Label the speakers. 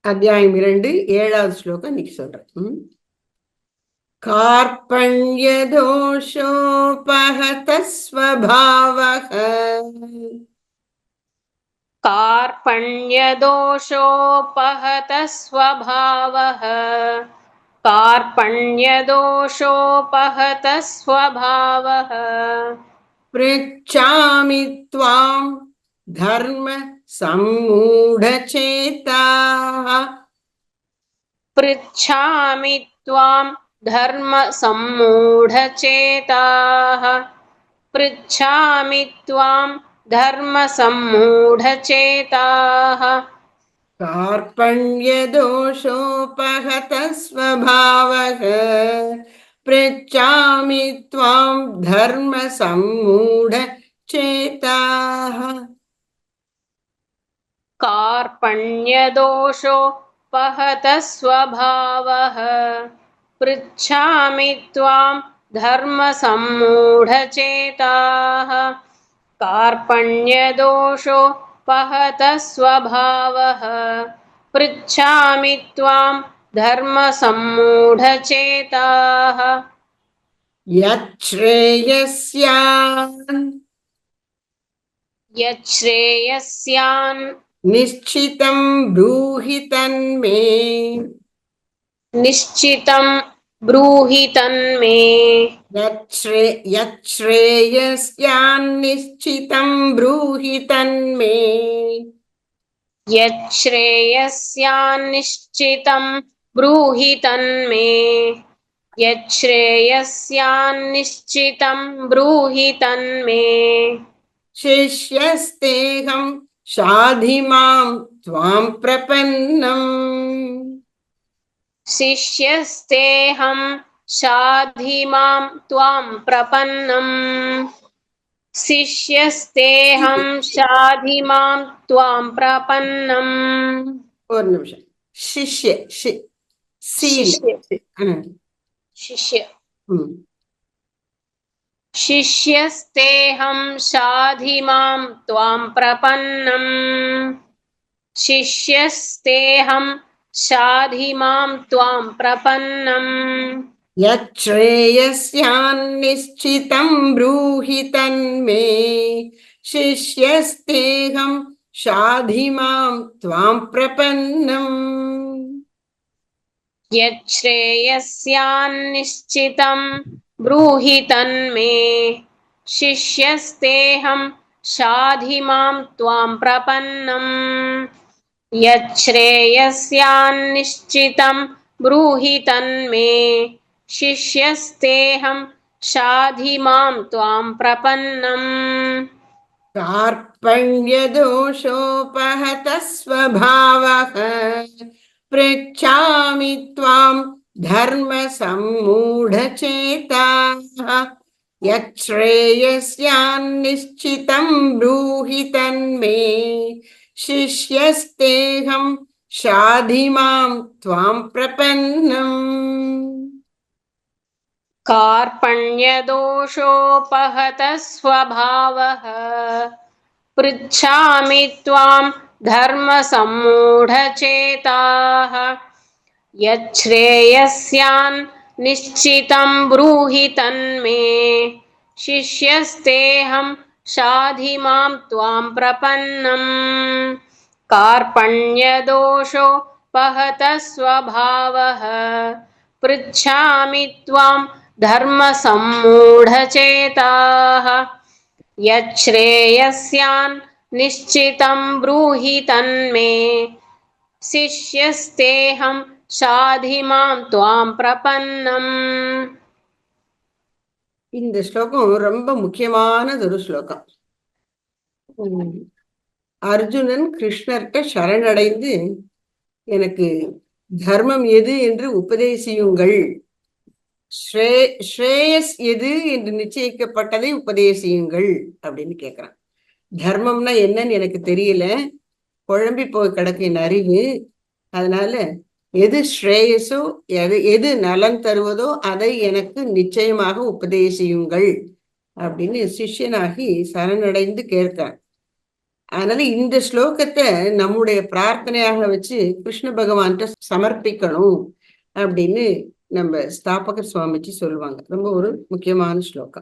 Speaker 1: அத்தியாயம் 2 7வது ஸ்லோகம் இன்னைக்கு சொல்றேன். कार्पण्यदोषोपहत स्वभावः
Speaker 2: कार्पण्यदोषोपहत स्वभावः कार्पण्यदोषोपहत स्वभावः
Speaker 1: पृच्छामि त्वां धर्म सम्मूढचेताः
Speaker 2: पृच्छामि त्वां धर्म सम्मूढचेताः पृच्छामि त्वां धर्म सम्मूढचेताः
Speaker 1: कार्पण्यदोषोपहत स्वभावः पृच्छामि त्वां धर्म सम्मूढचेताः
Speaker 2: कार्पण्यदोषोपहत स्वभावः पृच्छामि त्वां धर्म सम्मूढचेताः कार्पण्यदोषोपहत स्वभावः पृच्छामि त्वां धर्म सम्मूढचेताः यच्छ्रेयस्यान्
Speaker 1: निश्चितं ब्रूहि तन्मे
Speaker 2: निश्चितं ब्रूहि तन्मे
Speaker 1: यच्छ्रेयस्यान्निश्चितं ब्रूहि तन्मे
Speaker 2: यच्छ्रेयस्यान्निश्चितं ब्रूहि तन्मे यच्छ्रेयस्यान्निश्चितं ब्रूहि तन्मे
Speaker 1: शिष्यस्तेऽहं शाधि मां त्वां प्रपन्नम्
Speaker 2: शिष्यस्तेऽहं शाधि मां त्वां प्रपन्नम् शिष्यस्तेऽहं शाधि मां त्वां प्रपन्नम्
Speaker 1: ஒரு நிமிஷம் शिष्य
Speaker 2: शिष्य शिष्यस्तेऽहं शाधि मां त्वां प्रपन्नम् शिष्यस्तेऽहं शाधि मां त्वां प्रपन्नम्
Speaker 1: यच्छ्रेयस्यान्निश्चितं ब्रूहि तन्मे शिष्यस्तेऽहं शाधि मां त्वां प्रपन्नम्
Speaker 2: यच्छ्रेयस्यान्निश्चितं ब्रूहि तन्मे शिष्यस्तेऽहं शाधि मां त्वां प्रपन्नम् यच्छ्रेयस्यान्निश्चितं ब्रूहि तन्मे शिष्यस्तेऽहं शाधि मां त्वां प्रपन्नम्
Speaker 1: कार्पण्यदोषोपहत स्वभावः पृच्छामि त्वां धर्म सम्मूढचेताः यच्छ्रेयस्यान्निश्चितं ब्रूहि तन्मे शिष्यस्तेऽहं शाधि मां त्वां प्रपन्नम्
Speaker 2: कार्पण्यदोषोपहत स्वभावः पृच्छामि त्वां धर्म सम्मूढचेताः यच्छ्रेयस्यान् निश्चितं ब्रूहि तन्मे शिष्यस्तेऽहं शाधि मां त्वां प्रपन्नम् कार्पण्यदोषोपहत स्वभावः पृच्छामि त्वां धर्म सम्मूढचेताः यच्छ्रेयस्यान् निश्चितं ब्रूहि तन्मे शिष्यस्तेऽहं शाधि मां त्वां प्रपन्नम्.
Speaker 1: இந்த ஸ்லோகம் ரொம்ப முக்கியமானது ஒரு ஸ்லோகம். அர்ஜுனன் கிருஷ்ணர்கிட்ட சரணடைந்து எனக்கு தர்மம் எது என்று உபதேசியுங்கள், ஸ்ரேயஸ் எது என்று நிச்சயிக்கப்பட்டதை உபதேசியுங்கள் அப்படின்னு கேட்கிறான். தர்மம்னா என்னன்னு எனக்கு தெரியல, குழம்பி போய் கிடக்கு என் அறிவு. அதனால எது ஸ்ரேயஸோ எது நலன் தருவதோ அதை எனக்கு நிச்சயமாக உபதேசியுங்கள் அப்படின்னு சிஷ்யனாகி சரணடைந்து கேட்கிறான். அதனால இந்த ஸ்லோகத்தை நம்முடைய பிரார்த்தனையாக வச்சு கிருஷ்ண பகவான்கிட்ட சமர்ப்பிக்கணும் அப்படின்னு நம்ம ஸ்தாபகர் சுவாமிஜி சொல்லுவாங்க. ரொம்ப ஒரு முக்கியமான ஸ்லோகம்.